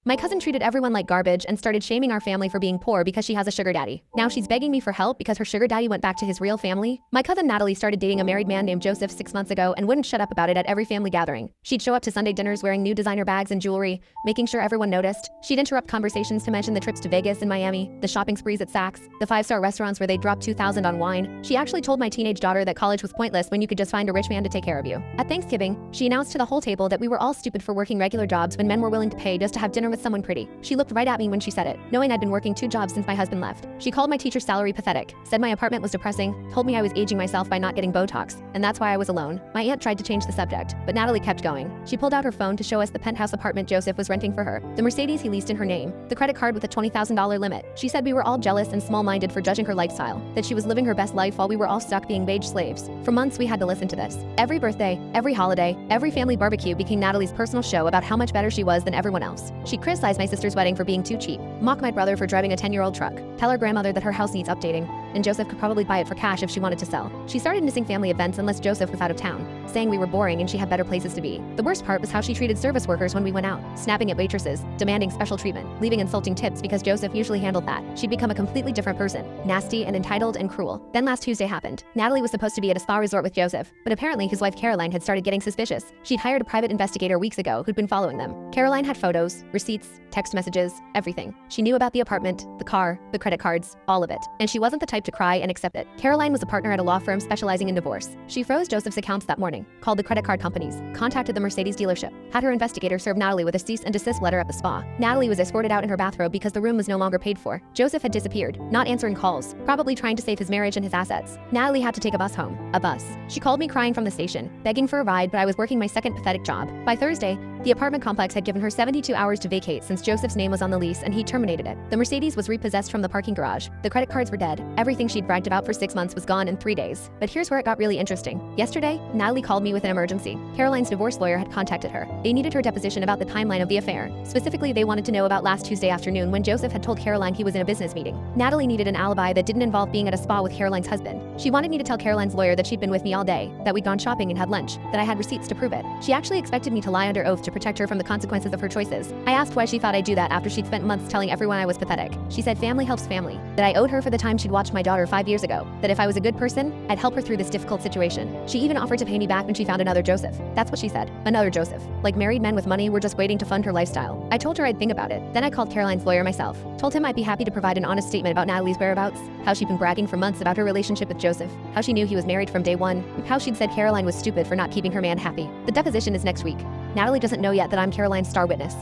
My cousin treated everyone like garbage and started shaming our family for being poor because she has a sugar daddy. Now she's begging me for help because her sugar daddy went back to his real family. My cousin Natalie started dating a married man named Joseph 6 months ago and wouldn't shut up about it at every family gathering. She'd show up to Sunday dinners wearing new designer bags and jewelry, making sure everyone noticed. She'd interrupt conversations to mention the trips to Vegas and Miami, the shopping sprees at Saks, the 5-star restaurants where they dropped $2,000 on wine. She actually told my teenage daughter that college was pointless when you could just find a rich man to take care of you. At Thanksgiving, she announced to the whole table that we were all stupid for working regular jobs when men were willing to pay just to have dinner with someone pretty. She looked right at me when she said it, knowing I'd been working 2 jobs since my husband left. She called my teacher's salary pathetic, said my apartment was depressing, told me I was aging myself by not getting Botox, and that's why I was alone. My aunt tried to change the subject, but Natalie kept going. She pulled out her phone to show us the penthouse apartment Joseph was renting for her, the Mercedes he leased in her name, the credit card with a $20,000 limit. She said we were all jealous and small-minded for judging her lifestyle, that she was living her best life while we were all stuck being wage slaves. For months we had to listen to this. Every birthday, every holiday, every family barbecue became Natalie's personal show about how much better she was than everyone else. She'd criticize my sister's wedding for being too cheap, mock my brother for driving a 10-year-old truck, tell her grandmother that her house needs updating, and Joseph could probably buy it for cash if she wanted to sell. She started missing family events unless Joseph was out of town, saying we were boring and she had better places to be. The worst part was how she treated service workers when we went out, snapping at waitresses, demanding special treatment, leaving insulting tips because Joseph usually handled that. She'd become a completely different person, nasty and entitled and cruel. Then last Tuesday happened. Natalie was supposed to be at a spa resort with Joseph, but apparently his wife Caroline had started getting suspicious. She'd hired a private investigator weeks ago who'd been following them. Caroline had photos, receipts, text messages, everything. She knew about the apartment, the car, the credit cards, all of it. And she wasn't the type to cry and accept it. Caroline was a partner at a law firm specializing in divorce. She froze Joseph's accounts that morning, called the credit card companies, contacted the Mercedes dealership, had her investigator serve Natalie with a cease and desist letter at the spa. Natalie was escorted out in her bathrobe because the room was no longer paid for. Joseph had disappeared, not answering calls, probably trying to save his marriage and his assets. Natalie had to take a bus home. A bus. She called me crying from the station, begging for a ride, but I was working my second pathetic job. By Thursday, the apartment complex had given her 72 hours to vacate since Joseph's name was on the lease and he terminated it. The Mercedes was repossessed from the parking garage. The credit cards were dead. Everything she'd bragged about for 6 months was gone in 3 days. But here's where it got really interesting. Yesterday, Natalie called me with an emergency. Caroline's divorce lawyer had contacted her. They needed her deposition about the timeline of the affair. Specifically, they wanted to know about last Tuesday afternoon when Joseph had told Caroline he was in a business meeting. Natalie needed an alibi that didn't involve being at a spa with Caroline's husband. She wanted me to tell Caroline's lawyer that she'd been with me all day, that we'd gone shopping and had lunch, that I had receipts to prove it. She actually expected me to lie under oath to protect her from the consequences of her choices. I asked why she thought I'd do that after she'd spent months telling everyone I was pathetic. She said family helps family, that I owed her for the time she'd watched my daughter 5 years ago, that if I was a good person, I'd help her through this difficult situation. She even offered to pay me back when she found another Joseph. That's what she said. Another Joseph. Like married men with money were just waiting to fund her lifestyle. I told her I'd think about it. Then I called Caroline's lawyer myself. Told him I'd be happy to provide an honest statement about Natalie's whereabouts, how she'd been bragging for months about her relationship with Joseph, how she knew he was married from day one, how she'd said Caroline was stupid for not keeping her man happy. The deposition is next week. Natalie doesn't know yet that I'm Caroline's star witness.